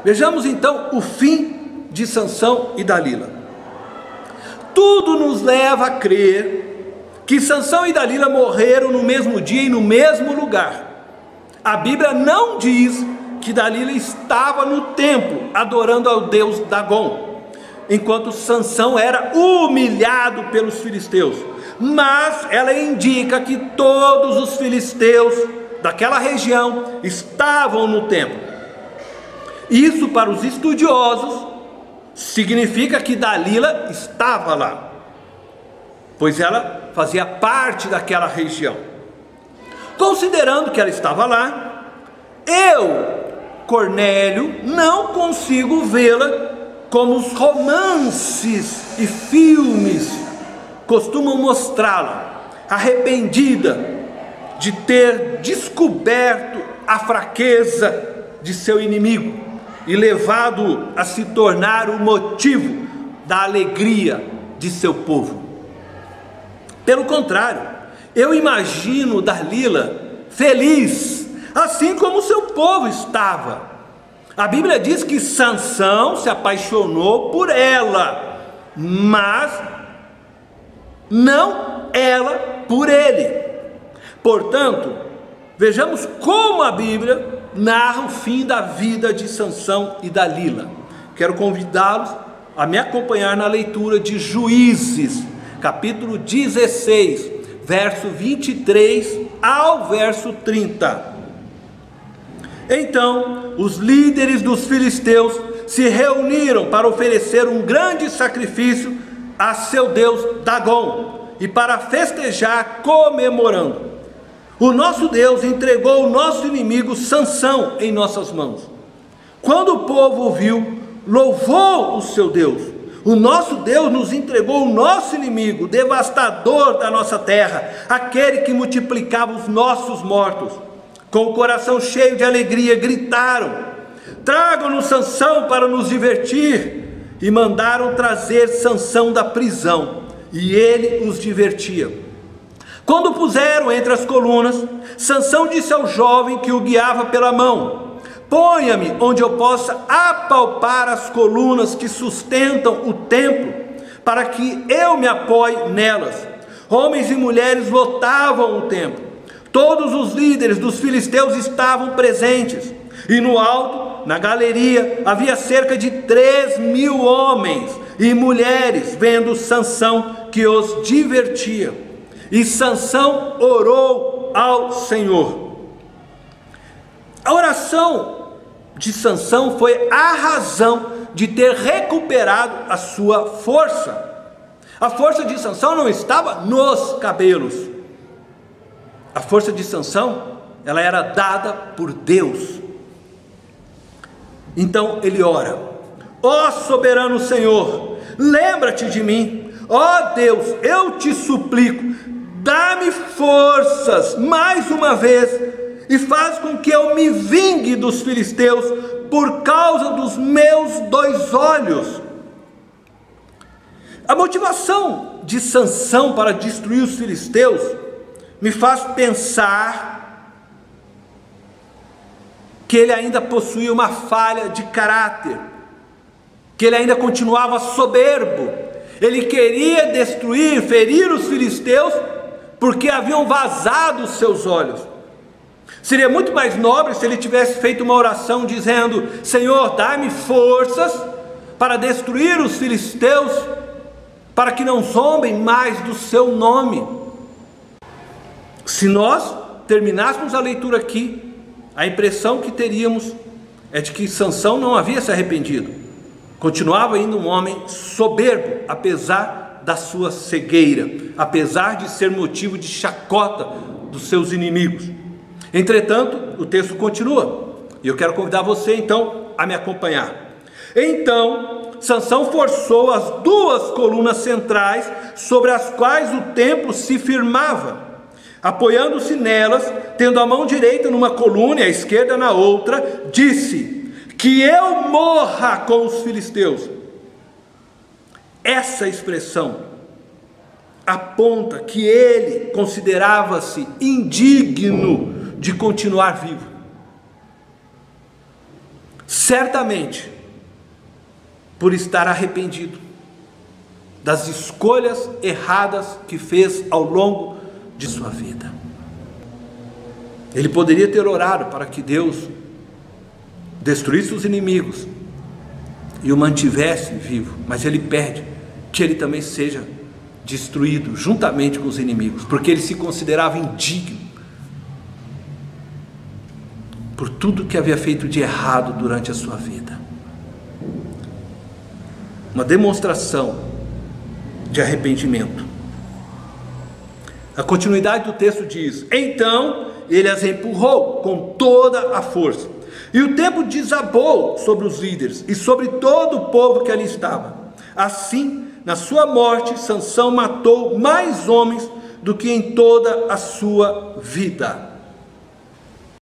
Vejamos então o fim de Sansão e Dalila. Tudo nos leva a crer que Sansão e Dalila morreram no mesmo dia e no mesmo lugar. A Bíblia não diz que Dalila estava no templo adorando ao deus Dagon, enquanto Sansão era humilhado pelos filisteus, mas ela indica que todos os filisteus daquela região estavam no templo. Isso, para os estudiosos, significa que Dalila estava lá, pois ela fazia parte daquela região. Considerando que ela estava lá, eu, Cornélio, não consigo vê-la como os romances e filmes costumam mostrá-la, arrependida de ter descoberto a fraqueza de seu inimigo e levado a se tornar o motivo da alegria de seu povo. Pelo contrário, eu imagino Dalila feliz, assim como seu povo estava. A Bíblia diz que Sansão se apaixonou por ela, mas não ela por ele. Portanto, vejamos como a Bíblia narra o fim da vida de Sansão e Dalila. Quero convidá-los a me acompanhar na leitura de Juízes, capítulo 16, verso 23 ao verso 30. Então, os líderes dos filisteus se reuniram para oferecer um grande sacrifício a seu deus Dagon e para festejar comemorando: o nosso Deus entregou o nosso inimigo Sansão em nossas mãos. Quando o povo ouviu, louvou o seu Deus. O nosso Deus nos entregou o nosso inimigo, devastador da nossa terra, aquele que multiplicava os nossos mortos. Com o coração cheio de alegria, gritaram: tragam-nos Sansão para nos divertir. E mandaram trazer Sansão da prisão, e ele os divertia. Quando o puseram entre as colunas, Sansão disse ao jovem que o guiava pela mão: ponha-me onde eu possa apalpar as colunas que sustentam o templo, para que eu me apoie nelas. Homens e mulheres lotavam o templo. Todos os líderes dos filisteus estavam presentes, e no alto, na galeria, havia cerca de 3.000 homens e mulheres vendo Sansão, que os divertia. E Sansão orou ao Senhor. A oração de Sansão foi a razão de ter recuperado a sua força. A força de Sansão não estava nos cabelos. A força de Sansão, ela era dada por Deus. Então ele ora: ó soberano Senhor, lembra-te de mim. Ó Deus, eu te suplico, dá-me forças mais uma vez e faz com que eu me vingue dos filisteus por causa dos meus 2 olhos. A motivação de Sansão para destruir os filisteus me faz pensar que ele ainda possuía uma falha de caráter, que ele ainda continuava soberbo. Ele queria destruir, ferir os filisteus, porque haviam vazado os seus olhos. Seria muito mais nobre se ele tivesse feito uma oração dizendo: Senhor, dá-me forças para destruir os filisteus, para que não zombem mais do seu nome. Se nós terminássemos a leitura aqui, a impressão que teríamos é de que Sansão não havia se arrependido. Continuava ainda um homem soberbo, apesar da sua cegueira, apesar de ser motivo de chacota dos seus inimigos. Entretanto, o texto continua, e eu quero convidar você então a me acompanhar. Então, Sansão forçou as 2 colunas centrais sobre as quais o templo se firmava. Apoiando-se nelas, tendo a mão direita numa coluna e a esquerda na outra, disse: que eu morra com os filisteus. Essa expressão aponta que ele considerava-se indigno de continuar vivo. certamente por estar arrependido das escolhas erradas que fez ao longo de sua vida. Ele poderia ter orado para que Deus destruísse os inimigos e o mantivesse vivo, mas ele pede que ele também seja destruído juntamente com os inimigos, porque ele se considerava indigno por tudo que havia feito de errado durante a sua vida. Uma demonstração de arrependimento. A continuidade do texto diz: então ele as empurrou com toda a força, e o templo desabou sobre os líderes e sobre todo o povo que ali estava. Assim, na sua morte, Sansão matou mais homens do que em toda a sua vida.